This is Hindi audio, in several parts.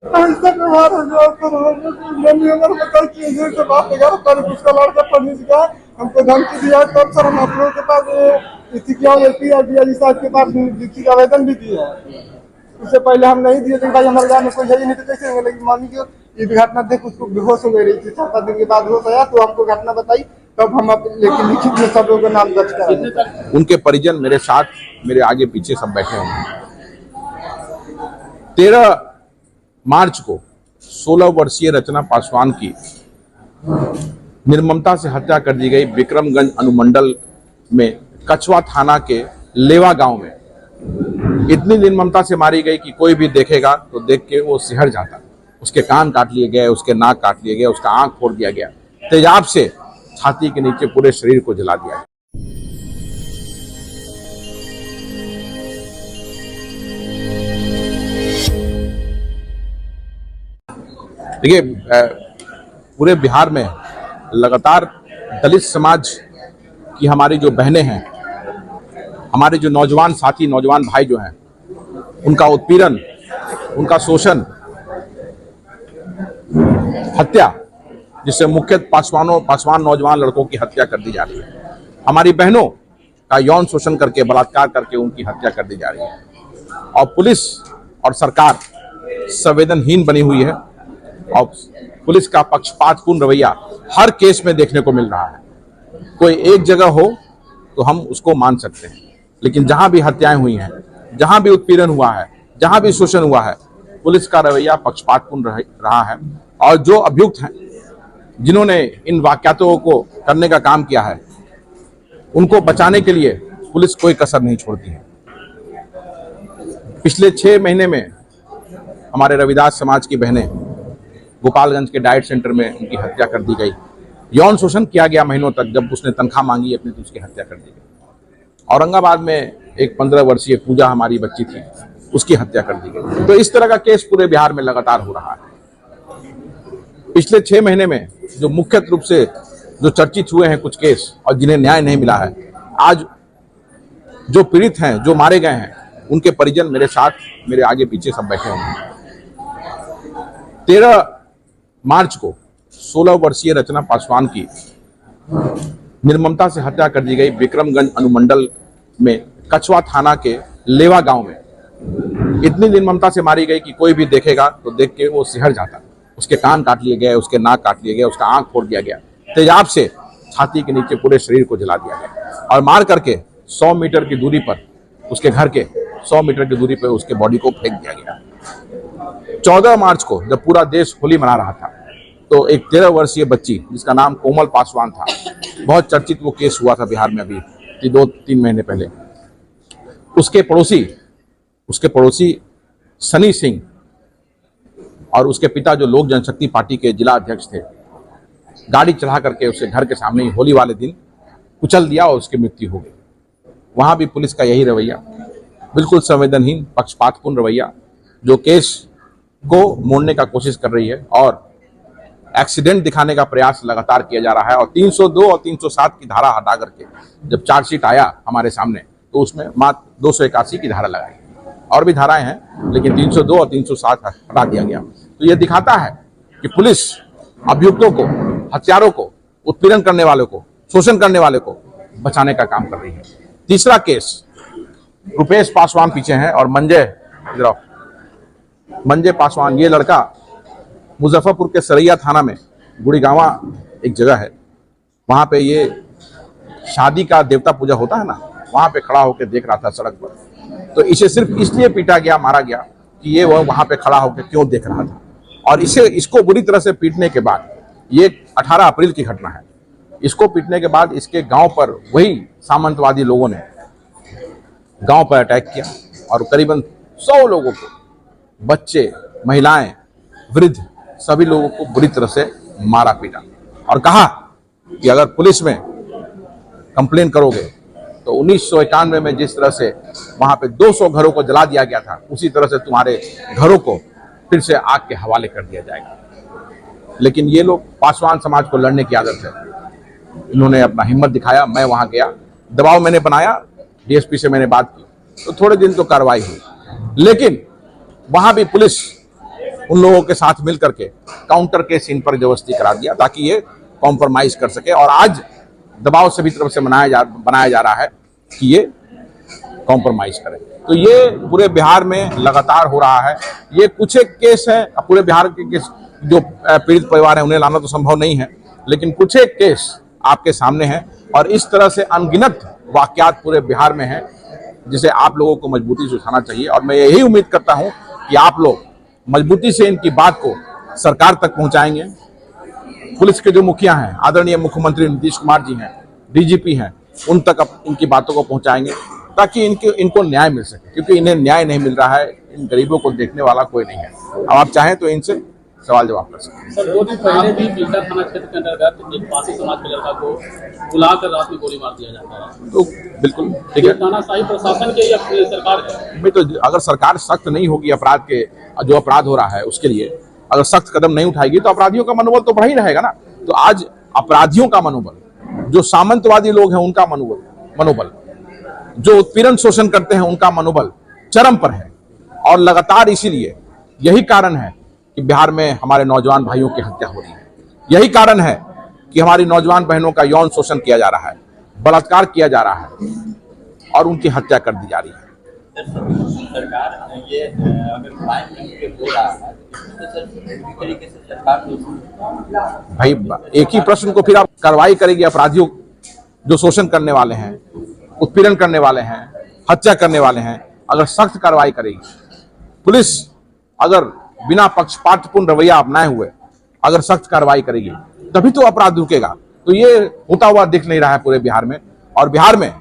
ऐसा व्यवहार हो गया तो बात वगैरह पर उसका लड़का पढ़ने का हमको धमकी दिया, तब सर हम आप लोगों के पास डीआईजी साहब के पास लिखित आवेदन भी दिया है। उससे पहले हम नहीं दिए थे भाई हमारे गाँव में कोई है ही नहीं तो कैसे होंगे, लेकिन मान लीजिए ये घटना देख उसको बेहोश हो गई रही थी, 4-5 दिन के बाद होश आया तो हमको घटना बताई, तब हम लेकिन लिखित में सब लोगों का नाम दर्ज करा। उनके परिजन मेरे साथ, मेरे आगे पीछे सब बैठे होंगे। 13 मार्च को 16 वर्षीय रचना पासवान की निर्ममता से हत्या कर दी गई विक्रमगंज अनुमंडल में कछवा थाना के लेवा गांव में। इतनी निर्ममता से मारी गई कि कोई भी देखेगा तो देख के वो सिहर जाता। उसके कान काट लिए गए, उसके नाक काट लिए गए, उसका आंख फोड़ दिया गया, तेजाब से छाती के नीचे पूरे शरीर को जला दिया गया। देखिए, पूरे बिहार में लगातार दलित समाज की हमारी जो बहनें हैं, हमारे जो नौजवान साथी, नौजवान भाई जो हैं, उनका उत्पीड़न, उनका शोषण, हत्या, जिससे मुख्य पासवान नौजवान लड़कों की हत्या कर दी जा रही है। हमारी बहनों का यौन शोषण करके, बलात्कार करके उनकी हत्या कर दी जा रही है। और पुलिस और सरकार संवेदनहीन बनी हुई है और पुलिस का पक्षपातपूर्ण रवैया हर केस में देखने को मिल रहा है। कोई एक जगह हो तो हम उसको मान सकते हैं, लेकिन जहां भी हत्याएं हुई हैं, जहां भी उत्पीड़न हुआ है, जहां भी शोषण हुआ है, पुलिस का रवैया पक्षपातपूर्ण रहा है। और जो अभियुक्त हैं, जिन्होंने इन वाकयातों को करने का काम किया है, उनको बचाने के लिए पुलिस कोई कसर नहीं छोड़ती है। पिछले 6 महीने में हमारे रविदास समाज की बहनें गोपालगंज के डाइट सेंटर में उनकी हत्या कर दी गई। यौन शोषण किया गया महीनों तक। जब उसने तनख्वाह मांगी अपनी तो उसकी हत्या कर दी गई। औरंगाबाद में एक 15 वर्षीय पूजा हमारी बच्ची थी, उसकी हत्या कर दी गई। तो इस तरह का केस पूरे बिहार में लगातार हो रहा है। पिछले 6 महीने में जो मुख्य रूप से जो चर्चित हुए हैं कुछ केस और जिन्हें न्याय नहीं मिला है, आज जो पीड़ित हैं, जो मारे गए हैं, उनके परिजन मेरे साथ, मेरे आगे पीछे सब बैठे होंगे। 13 मार्च को 16 वर्षीय रचना पासवान की निर्ममता से हत्या कर दी गई विक्रमगंज अनुमंडल में कछवा थाना के लेवा गांव में। इतनी निर्ममता से मारी गई कि कोई भी देखेगा तो देख के वो सिहर जाता। उसके कान काट लिए गए, उसके नाक काट लिए गए, उसका आंख फोड़ दिया गया, तेजाब से छाती के नीचे पूरे शरीर को जला दिया गया और मार करके 100 मीटर की दूरी पर, उसके घर के 100 मीटर की दूरी पर उसके बॉडी को फेंक दिया गया। 14 मार्च को जब पूरा देश होली मना रहा था, तो एक 13 वर्षीय बच्ची जिसका नाम कोमल पासवान था, बहुत चर्चित वो केस हुआ था बिहार में अभी 2-3 महीने पहले। उसके पड़ोसी सनी सिंह और उसके पिता जो लोक जनशक्ति पार्टी के जिला अध्यक्ष थे, गाड़ी चढ़ा करके उसके घर के सामने ही होली वाले दिन कुचल दिया और उसकी मृत्यु हो गई। वहां भी पुलिस का यही रवैया, बिल्कुल संवेदनहीन, पक्षपातपूर्ण रवैया, जो केस को मोड़ने का कोशिश कर रही है और एक्सीडेंट दिखाने का प्रयास लगातार किया जा रहा है। और 302 और 307 की धारा हटा करके जब चार्जशीट आया हमारे सामने, तो उसमें मात्र 281 की धारा लगाई। और भी धाराएं हैं, लेकिन 302 और 307 हटा दिया गया। तो यह दिखाता है कि पुलिस अभियुक्तों को, हत्यारों को, उत्पीड़न करने वालों को, शोषण करने वाले को बचाने का काम कर रही है। तीसरा केस, रुपेश पासवान पीछे हैं और मंजय पासवान, ये लड़का मुजफ्फरपुर के सरैया थाना में गुड़ीगांवा एक जगह है, वहां पे ये शादी का देवता पूजा होता है ना, वहां पे खड़ा होकर देख रहा था सड़क पर। तो इसे सिर्फ इसलिए पीटा गया, मारा गया कि ये वहां पे खड़ा होकर क्यों देख रहा था। और इसको बुरी तरह से पीटने के बाद, ये 18 अप्रैल की घटना है, इसको पीटने के बाद इसके गांव पर वही सामंतवादी लोगों ने गांव पर अटैक किया और करीबन 100 लोगों को, बच्चे, महिलाएं, वृद्ध, सभी लोगों को बुरी तरह से मारा पीटा और कहा कि अगर पुलिस में कंप्लेन करोगे तो 1991 में जिस तरह से वहां पे 200 घरों को जला दिया गया था, उसी तरह से तुम्हारे घरों को फिर से आग के हवाले कर दिया जाएगा। लेकिन ये लोग, पासवान समाज को लड़ने की आदत है, इन्होंने अपना हिम्मत दिखाया। मैं वहां गया, दबाव मैंने बनाया, डीएसपी से मैंने बात की, तो थोड़े दिन तो कार्रवाई हुई, लेकिन वहां भी पुलिस उन लोगों के साथ मिल करके काउंटर केस इन पर जबरदस्ती करा दिया ताकि ये कॉम्प्रोमाइज कर सके। और आज दबाव सभी तरफ से बनाया जा रहा है कि ये कॉम्प्रोमाइज करें। तो ये पूरे बिहार में लगातार हो रहा है। ये कुछ एक केस है, पूरे बिहार के केस जो पीड़ित परिवार है उन्हें लाना तो संभव नहीं है, लेकिन कुछ एक केस आपके सामने हैं और इस तरह से अनगिनत वाकयात पूरे बिहार में हैं जिसे आप लोगों को मजबूती से उठाना चाहिए। और मैं यही उम्मीद करता हूं कि आप लोग मजबूती से इनकी बात को सरकार तक पहुंचाएंगे। पुलिस के जो मुखिया हैं, आदरणीय मुख्यमंत्री नीतीश कुमार जी हैं, डीजीपी हैं, उन तक इनकी बातों को पहुंचाएंगे ताकि इनको न्याय मिल सके, क्योंकि इन्हें न्याय नहीं मिल रहा है। इन गरीबों को देखने वाला कोई नहीं है। अब आप चाहें तो इनसे सवाल जवाब कर सकते हैं। सर, 2 दिन पहले भी बिल्डा थाना क्षेत्र के अंतर्गत एक पासी समाज के लड़का को बुलाकर रात में गोली मार दिया जाता है। तो बिल्कुल ठीक है, तानाशाही प्रशासन के या सरकार के? मैं तो अगर सरकार सख्त नहीं होगी अपराध के जो अपराध हो रहा है उसके लिए, अगर सख्त कदम नहीं उठाएगी तो अपराधियों का मनोबल तो बढ़ा ही रहेगा ना। तो आज अपराधियों का मनोबल, जो सामंतवादी लोग हैं उनका मनोबल, जो उत्पीड़न शोषण करते हैं उनका मनोबल चरम पर है। और लगातार इसीलिए यही कारण है कि बिहार में हमारे नौजवान भाइयों की हत्या हो रही है। यही कारण है कि हमारी नौजवान बहनों का यौन शोषण किया जा रहा है, बलात्कार किया जा रहा है और उनकी हत्या कर दी जा रही है। सरकार ये अगर क्राइम के हो रहा है तो सर किस तरीके से सरकार भाई एक ही प्रश्न को फिर आप कार्रवाई करेगी अपराधियों जो शोषण करने वाले हैं, उत्पीड़न करने वाले हैं, हत्या करने वाले हैं, अगर सख्त कार्रवाई करेगी पुलिस, अगर बिना पक्षपातपूर्ण रवैया अपनाए हुए अगर सख्त कार्रवाई करेगी तभी तो अपराध रुकेगा। तो ये होता हुआ दिख नहीं रहा है पूरे बिहार में, और बिहार में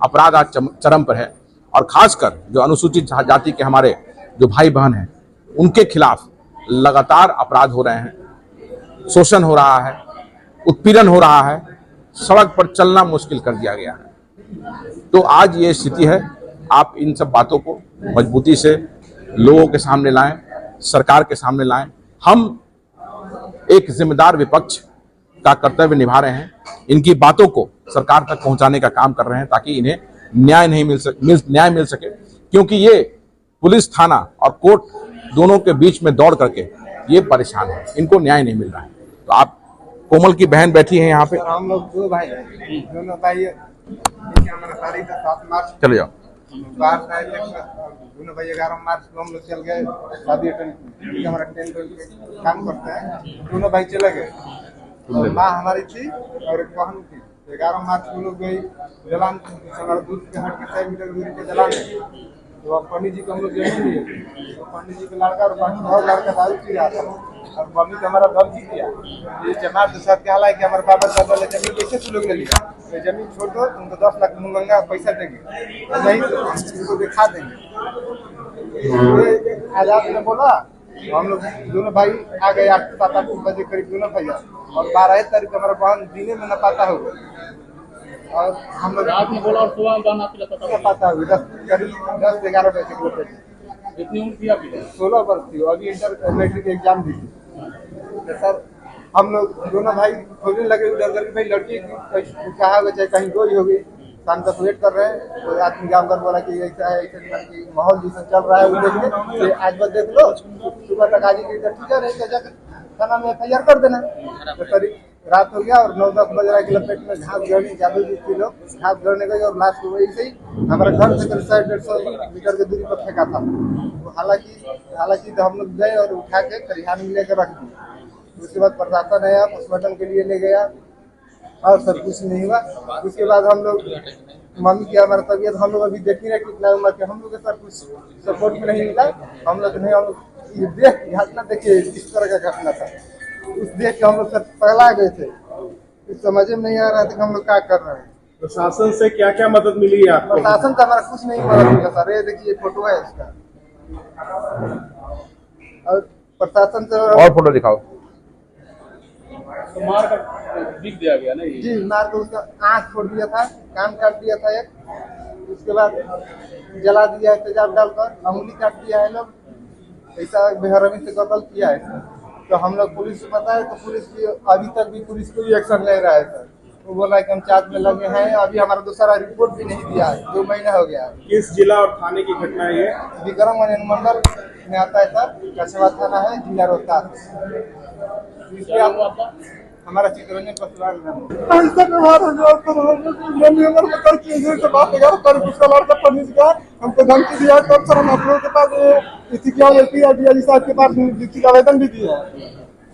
अपराध आज चरम पर है। और खासकर जो अनुसूचित जाति के हमारे जो भाई बहन हैं उनके खिलाफ लगातार अपराध हो रहे हैं, शोषण हो रहा है, उत्पीड़न हो रहा है, सड़क पर चलना मुश्किल कर दिया गया है। तो आज ये स्थिति है। आप इन सब बातों को मजबूती से लोगों के सामने लाएं, सरकार के सामने लाएं। हम एक जिम्मेदार विपक्ष का कर्तव्य निभा रहे हैं, इनकी बातों को सरकार तक पहुंचाने का काम कर रहे हैं ताकि इन्हें न्याय मिल सके, क्योंकि ये पुलिस थाना और कोर्ट दोनों के बीच में दौड़ करके ये परेशान है, इनको न्याय नहीं मिल रहा है। तो आप कोमल की बहन बैठी है यहाँ पे, हम लोग 2 भाई हैं, दोनों भाई हमारा तारीख 7 मार्च चले जाओ। बाहर से आए थे, दोनों भाई 11 मार्च को हम लोग चल गए शादी अटेंड, हमारा टेंट काम करते हैं, दोनों भाई चले गए। और माँ हमारी थी और एक बहन थी। 11 मार्च को लोग गई जलान, हमारा दूध के हट के 6 मीटर दूरी पे जलान है। तो अब पंडित जी को हम लोग जमीन लिए, तो पंडित जी का लड़का और बहुत लड़का दारू पी रहा था और मम्मी को हमारा धमकी दिया, ये जमात के साथ क्या है कि हमारे बाबा दादा ने जमीन कैसे तू लोग ले लिया, तो जमीन छोड़ दो, तुमको 10 लाख मंगा पैसा देंगे, नहीं तो तुमको दिखा देंगे। आजाद ने बोला, हम लोग दोनों भाई आ गए 8-7 बजे करीब, दोनों भैया, और 12 तारीख को हमारा बहन दिने में न पाता हो गया और हम लोग रात में बोला और सुबह में बहन आपकी पाता हो गया 10-11 बजे के। कितनी उम्र थी आपकी? 16 वर्ष थी, अभी इंटर मैट्रिक एग्जाम दी थी। तो सर हम लोग दोनों भाई खोजने लगे उधर उधर, भाई लड़की कहा हुआ चाहे कहीं गोई होगी, शाम तक वेट कर रहे हैं। तो आदमी गाँव घर बोला कि ऐसा है, ऐसे माहौल जैसा चल रहा है वो देख के आज बस देख लो, सुबह तक आज ही ठीक है, नहीं तो जाकर थाना में FIR कर देना। तो करीब रात हो गया और 9-10 बज रहा है कि लपेट में घास गड़ने, जादू जी थी लोग घास गड़ने गए और लास्ट को वही से ही हमारे घर से 150 मीटर की दूरी पर फेंका था। तो हालांकि तो हम लोग गए और उठा के खरिहान में लेकर रख दिए। उसके बाद प्रशासन आया, पोस्टमार्टम के लिए ले गया और सब कुछ नहीं हुआ। उसके बाद हम लोग मम्मी की हमारा तबीयत हम लोग अभी देख ही रहे कितना उम्र के, हम लोग के सर कुछ सपोर्ट में नहीं मिला। हम लोग नहीं, हम लोग ये देख घटना देखिए इस तरह का घटना था, उस देख के हम लोग सर पगला गए थे। कुछ समझ में नहीं आ रहा था कि हम लोग क्या कर रहे हैं। प्रशासन से क्या क्या मदद मिली है आपको? प्रशासन से हमारा कुछ नहीं मदद मिला सर। ये देखिए फोटो है इसका, और प्रशासन से और फोटो दिखाओ। तो मार कर बिक दिया गया ना ये? जी, मार के उसका आँख फोड़ दिया था, कान काट दिया था एक, उसके बाद जला दिया है तेजाब डालकर, अंगुली काट दिया है लोग, ऐसा बेहरमी से कत्ल किया है। तो हम लोग पुलिस से पता है, तो पुलिस की अभी तक भी पुलिस कोई एक्शन ले रहा है सर। वो बोला कि हम चार्ज में लगे हैं, अभी हमारा दूसरा रिपोर्ट भी नहीं दिया है, 2 महीना हो गया है। किस जिला और थाने की घटना है ये? विक्रमगंज अनुमंडल में आता है सर, कछवा थाना है, जिला रोहतास। क्या हुआ आपका? हमारा चित्रंजन पसवान है। ऐसा व्यवहार हो गया सर, मैंने अगर मतलब कि से बात वगैरह कर उसका लड़का पुलिस का हमको धमकी दिया, तब सर हम आप लोगों के पास इसी क्या पीआईडी साहब के पास जिसकी का आवेदन भी दिया है।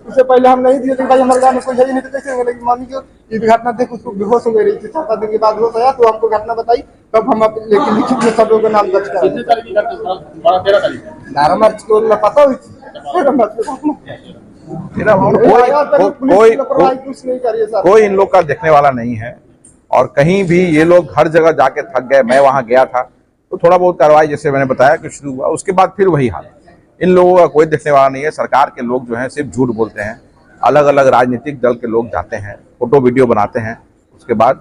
उससे पहले हम नहीं दिए थे भाई, हमारे गाँव में कोई है ही नहीं, तो कैसे होगा। लेकिन मान लीजिए ये घटना देख उसको बेहोश हो गई थी, 7 दिन के बाद होश आया तो हमको घटना बताई, तब हम लेकिन लिखित में सब लोगों का नाम दर्ज कितने करा। तारीख की घटना? 13 तारीख को। 12 मार्च को ना पता हुई थी, 13 मार्च को कुछ नहीं करिए सर। कोई इन लोग का देखने वाला नहीं है, और कहीं भी ये लोग हर जगह जाके थक गए। मैं वहां गया था तो थोड़ा बहुत कार्रवाई जैसे मैंने बताया कि शुरू हुआ, उसके बाद फिर वही हाल। इन लोगों का कोई देखने वाला नहीं है। सरकार के लोग जो हैं सिर्फ झूठ बोलते हैं। अलग अलग राजनीतिक दल के लोग जाते हैं, फोटो वीडियो बनाते हैं, उसके बाद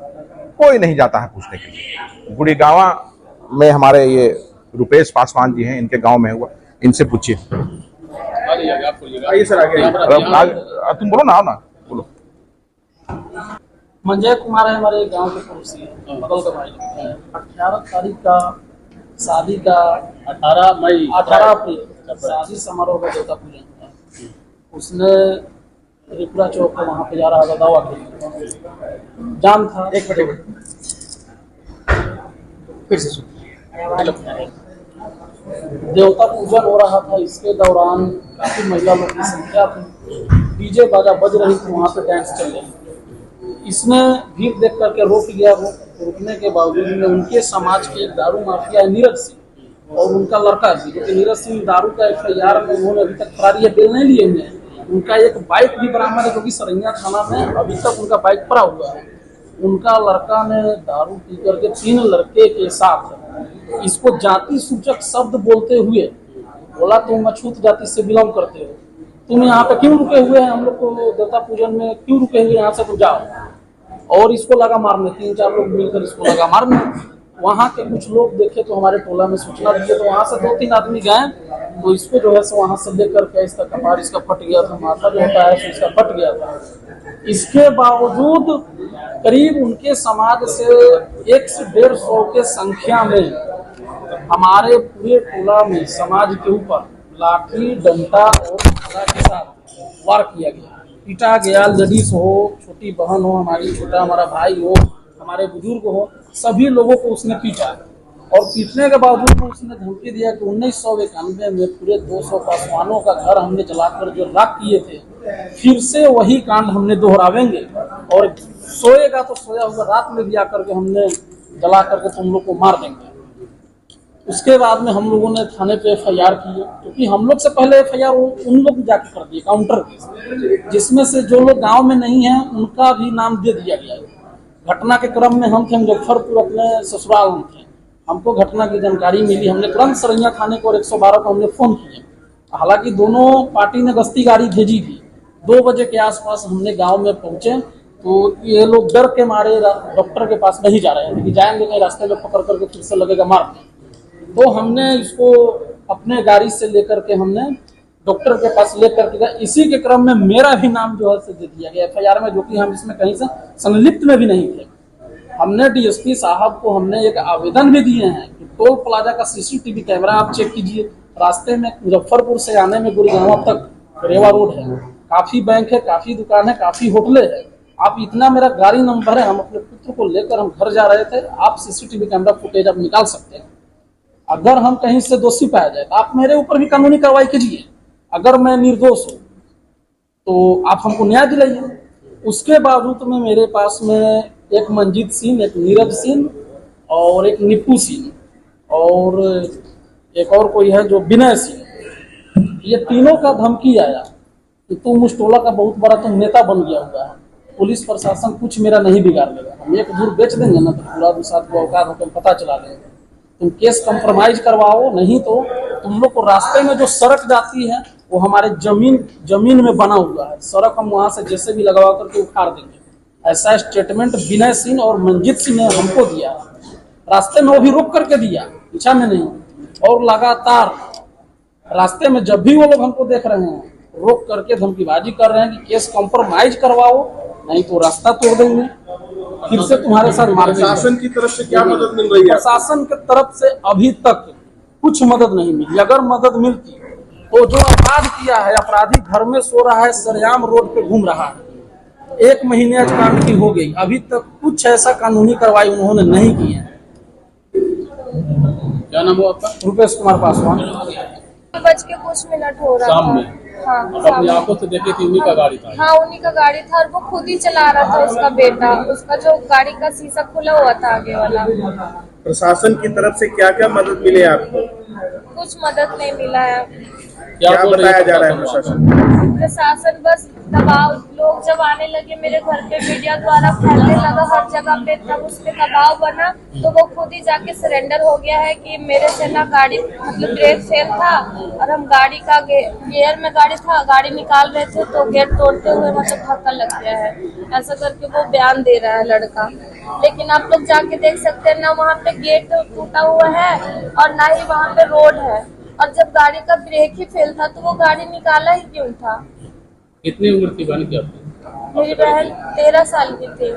कोई नहीं जाता है पूछने के लिए। गुड़ीगांवा में हमारे ये रुपेश पासवान जी हैं, इनके गांव में हुआ, इनसे पूछिए। आइए सर आगे। तुम बोलो ना, आओ ना, बोलो। मंजय कुमार है, हमारे गांव के पड़ोसी हैं, बगल का भाई। 18 तारीख का शादी का 18 अप्रैल शादी समारोह का देवता पूजन था। उसने त्रिपुरा चौक पे वहाँ पे जा रहा था दवा के लिए, जाम था। एक मिनट फिर से देवता पूजन हो रहा था। इसके दौरान काफी महिला लोग की संख्या थी, डीजे बाजा बज रही थी, वहाँ पे डांस चल रही थी। इसने भीड़ देख करके रोक लिया। रोकने के बावजूद में उनके समाज के एक दारू माफिया है नीरज सिंह, और उनका लड़का भी, क्योंकि नीरज सिंह दारू का FIR में उन्होंने अभी तक फरारी बिल नहीं लिए हुए हैं। उनका एक बाइक भी बरामद है, क्योंकि सरैया थाना में अभी तक उनका बाइक पड़ा हुआ है। उनका लड़का ने दारू पी करके 3 लड़के के साथ इसको जाति सूचक शब्द बोलते हुए बोला, तुम अछूत जाति से बिलोंग करते हो, तुम यहाँ पे क्यों रुके हुए हैं, हम लोग को देवता पूजन में क्यों रुके हुए, यहाँ से तुम जाओ। और इसको लगा मारने, 3-4 लोग मिलकर इसको लगा मारने। वहाँ के कुछ लोग देखे तो हमारे टोला में सूचना दिए, तो वहाँ से 2-3 आदमी गए, तो इसको जो है सो वहाँ से लेकर के इसका कपार इसका फट गया था, माथा जो होता है इसका फट गया था। इसके बावजूद करीब उनके समाज से 1 से 150 के संख्या में हमारे पूरे टोला में समाज के ऊपर लाठी डंडा और धागा के साथ वार किया गया, पीटा गया। लेडीज हो, छोटी बहन हो हमारी, छोटा हमारा भाई हो, हमारे बुजुर्ग हो, सभी लोगों को उसने पीटा। और पीटने के बावजूद उसने धमकी दिया कि 1991 में पूरे 200 पासवानों का घर हमने जलाकर जो राख किए थे, फिर से वही कांड हमने दोहरावेंगे, और सोएगा तो सोया हुआ रात में भी आकर के हमने जला करके तुम लोग को मार देंगे। उसके बाद में हम लोगों ने थाने पे FIR की, क्योंकि हम लोग से पहले FIR उन लोग जाके कर दिए काउंटर, जिसमें से जो लोग गांव में नहीं है उनका भी नाम दे दिया गया है। घटना के क्रम में हम थे मुजफ्फरपुर, अपने ससुराल में थे, हमको घटना की जानकारी मिली, हमने तुरंत सरैया थाने को और 112 को हमने फोन किया। हालांकि दोनों पार्टी ने गश्ती गाड़ी भेजी थी। 2 बजे के आसपास हमने गांव में पहुंचे, तो ये लोग डर के मारे डॉक्टर के पास नहीं जा रहे हैं, जाएंगे कहीं रास्ते में पकड़ करके फिर से लगेगा मारने। तो हमने इसको अपने गाड़ी से लेकर के हमने डॉक्टर के पास लेकर के गए। इसी के क्रम में मेरा भी नाम जो है से दे दिया गया FIR में, जो कि हम इसमें कहीं से संलिप्त में भी नहीं थे। हमने DSP साहब को हमने एक आवेदन भी दिए हैं कि टोल प्लाजा का CCTV कैमरा आप चेक कीजिए। रास्ते में मुजफ्फरपुर से आने में गुड़गांव तक रेवा रोड है, काफी बैंक है, काफी दुकान है, काफी होटलें है। आप इतना, मेरा गाड़ी नंबर है, हम अपने पुत्र को लेकर हम घर जा रहे थे, आप CCTV कैमरा फुटेज आप निकाल सकते हैं। अगर हम कहीं से दोषी पाया जाए तो आप मेरे ऊपर भी कानूनी कार्रवाई कीजिए। अगर मैं निर्दोष हूँ तो आप हमको न्याय दिलाइए। उसके बावजूद में मेरे पास में एक मंजीत सिंह, एक नीरज सिंह और एक निप्पू सिंह और एक और कोई है जो विनय सिंह, ये तीनों का धमकी आया कि तुम उस टोला का बहुत बड़ा तुम नेता बन गया हुआ है, पुलिस प्रशासन कुछ मेरा नहीं बिगाड़ लेगा, हम एक दूर बेच देंगे ना तो पूरा दूसरा को औकात होकर पता चला देंगे, तुम केस कंप्रोमाइज करवाओ, नहीं तो तुम लोग को रास्ते में जो सड़क जाती है वो हमारे जमीन में बना हुआ है, सड़क हम वहां से जैसे भी लगवा करके उखाड़ देंगे। ऐसा स्टेटमेंट विनय सिंह और मंजीत सिंह ने हमको दिया। रास्ते में वो भी रोक करके दिया, पीछा में नहीं। और लगातार रास्ते में जब भी वो लोग हमको देख रहे हैं रोक करके धमकीबाजी कर रहे हैं कि केस कंप्रोमाइज करवाओ, नहीं तो रास्ता तोड़ देंगे, फिर से तुम्हारे साथ मार देंगे। प्रशासन की तरफ से क्या मदद मिल रही है? प्रशासन की तरफ से अभी तक कुछ मदद नहीं मिली। अगर मदद मिलती तो जो अपराध किया है, अपराधी घर में सो रहा है, सरेआम रोड पे घूम रहा है। 1 महीने आज कांड की हो गई, अभी तक कुछ ऐसा कानूनी कार्रवाई उन्होंने नहीं की है। क्या नाम हुआ आपका? रुपेश कुमार पासवान। बज के कुछ मिनट हो रहा शाम था। में? हाँ, आप अपनी आंखों से देखे थी उन्हीं का गाड़ी था? हाँ, उन्हीं का गाड़ी था और वो खुद ही चला रहा था। उसका बेटा, उसका जो गाड़ी का शीशा खुला हुआ था आगे वाला। प्रशासन की तरफ से क्या क्या मदद मिले आपको? कुछ मदद नहीं मिला है। क्या बोल रही बताया जा रहा है प्रशासन? प्रशासन? प्रशासन बस दबाव, लोग जब आने लगे मेरे घर पे, मीडिया द्वारा फैलने लगा हर जगह पे, तब उस पे दबाव बना तो वो खुद ही जाके सरेंडर हो गया है कि मेरे से ना गाड़ी, मतलब ब्रेक फेल था और हम गाड़ी का गियर में गाड़ी था, गाड़ी निकाल रहे थे तो गेट तोड़ते हुए मतलब धक्का लग गया है, ऐसा करके वो बयान दे रहा है लड़का। लेकिन आप लोग जाके देख सकते हैं ना, वहाँ पे गेट टूटा हुआ है और ना ही वहाँ पे रोड है। और जब गाड़ी का ब्रेक ही फेल था तो वो गाड़ी निकाला ही क्यों था? कितनी उम्र थी बहन की आपकी? मेरी बहन 13 साल की थी।